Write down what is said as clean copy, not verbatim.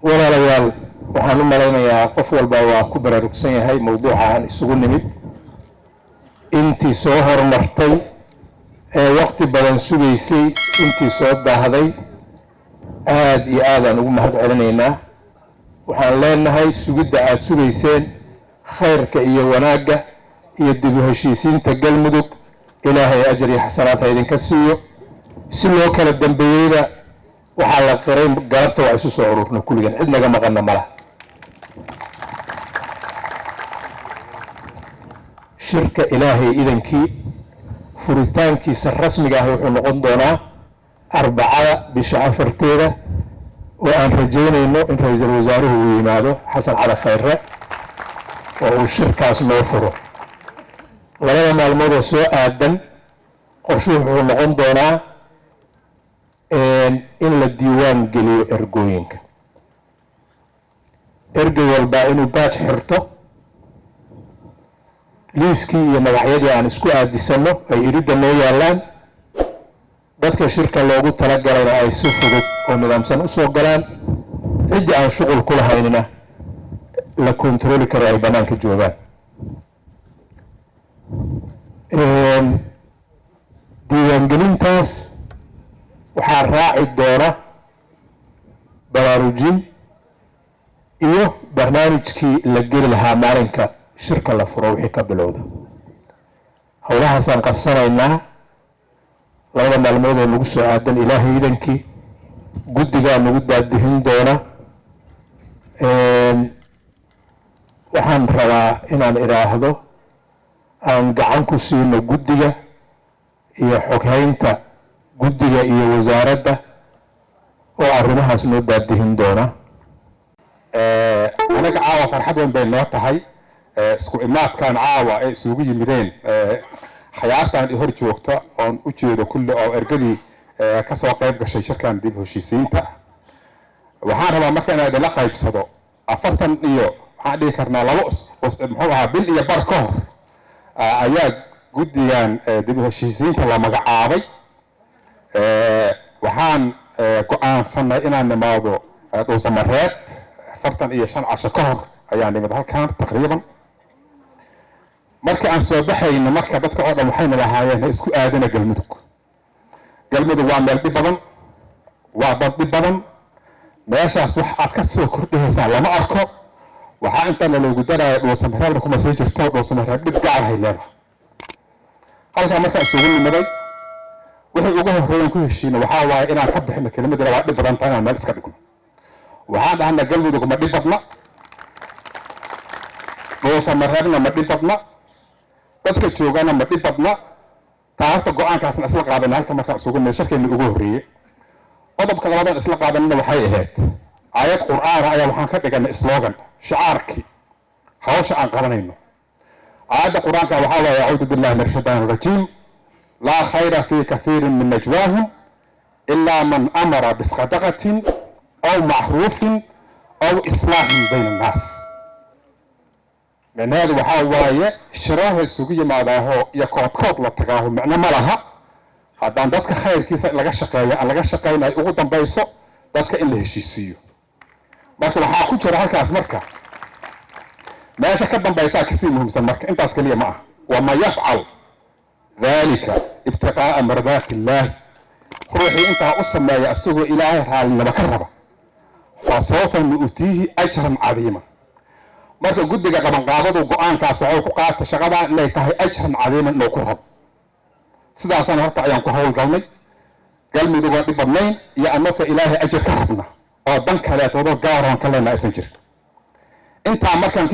walaalayaal waxaan u malaynayaa qof walba waa ku baraarugsan yahay mawduuca aan isugu nimid intii soo hormartay ee waqti badan sugaysay intii soo daahday aad iyo aad aan ugu mahad celinaynaa. waxaan leenahay sugidda aad sugayseen khayrka iyo wanaagga iyo dib u heshiisiinta galmudug ilaahay ajar iyo xasanaad ha idinka siiyo. si loo kala dambeeyeyna waxaa la qiray galabta waa isu soo ururna kulligan cid naga maqanna malaha. shirka ilaahay idankii furitaankiisa rasmiga ah wuxuu noqon doonaa arbacada bisha 4teeda oo aan rajaynayno in ra-iisul wasaaruhu uu yimaado xasan cali khayre oo uu shirkaas noo furo. labada maalmood oo soo aadan qorshuhu wuxuu noqon doonaa in la diiwaan geliyo ergooyinka. ergey walbaa inuu baaj xirto, liiskii iyo magacyadii aan isku aadisano ay iridda noo yaallaan, dadka shirka loogu talagalayna ay si fudud oo nidaamsan u soo galaan, ciddii aan shuqul ku lahaynina la kontarooli karo ay bannaanka joogaan. diiwaangelintaas waxaa raaci doona baraarujin iyo barnaamijkii la geli lahaa maalinka shirka la furo wixii ka bilowda. howlahaasaan qabsanaynaa labada maalmood oo nagu soo aadan ilaahay idankii guddigaa nagu daadihin doona. waxaan rabaa inaan idhaahdo aan gacan ku siino guddiga iyo xoghaynta guddiga iyo wasaaradda oo arrimahaas noo daadihin doona. anaga caawa farxad weyn bay noo tahay isku imaadkan caawa ay isugu yimideen xayaartan hor joogta oon u jeedo kulle oo ergadii ka soo qayb gashay shirkan dib heshiisiinta. waxaan rabaa marka inaan idinla qaybsado 40 iyo waxaan dhihi karnaa muxuu ahaa bil iyo bar ka hor ayaa guddigan dib heshiisiinta la magacaabay. waxaan go-aansanay inaan nimaado dhuusamareeb 45 casho ka hor ayaan nimid halkan taqriiban. markii aan soo baxayno marka dadka oo dhan waxayna lahaayeen isku aadana galmudug. galmudug waa meel dhib badan, waa dad dhib badan, meeshaas wax aad ka soo kordhihaysaa lama arko. waxaa intaana loogu daraya dhuusamareebna kuma sii jirto, dhuusamareeb dhib gaar hay leedahay. halkaa markaan isugu nimaday wixii ugu horreeyaan ku heshiina waxaa waaye inaan ka bixino kelimadina waa dhib badan tahay inaan meel iska dhigno. waxaan dhahnaa galmudug ma dhib badna, dhuusamareebna ma dhib badna, dadka joogana ma dhib badna. taarta go-aankaasna isla qaadanay halka markaan isugu nimid shirkeena ugu horreeyey. qodobka labadan isla qaadanina waxay ahayd aayad qur'aan ayaa waxaan ka dhiganay slogan shicaarkii hawsha aan qabanayno. aayadda qur'aanka waxaa waaye acuudu billahi min ashaytaani rajiim laa khayra fi kathiirin min najwaahum ilaa man amara bisadaqatin aw macruufin aw islaahin bayna annaas. micnaheedu waxaa waaye shiraaha isugu yimaadaaho iyo koodkood la tagaaho micno ma laha haddaan dadka khayrkiisa laga shaqeeyo aan laga shaqaynayo ugu dambayso dadka in la heshiisiiyo. marka waxaa ku jira halkaas marka meesha ka dambaysaa kasii muhiimsan. marka intaas keliya ma ah. waman yafcal dalika ibtiqaa'a mardaati illaahi, ruuxii intaa u sameeya isagoo ilaahay raallinimo ka raba fa sawfa nu'tiihi ajran cadiima. marka guddiga qabanqaabadu go-aankaas waxay ku qaatay shaqadan inay tahay ajran cadiiman inuu ku rabo. sidaasana horta ayaan ku howlgalnay. galmudug aan dhib badnayn iyo annaka ilaahay ajar ka rabna oo dan kaleetoodo gaaroon ka leenaa aysan jirin. intaa markaan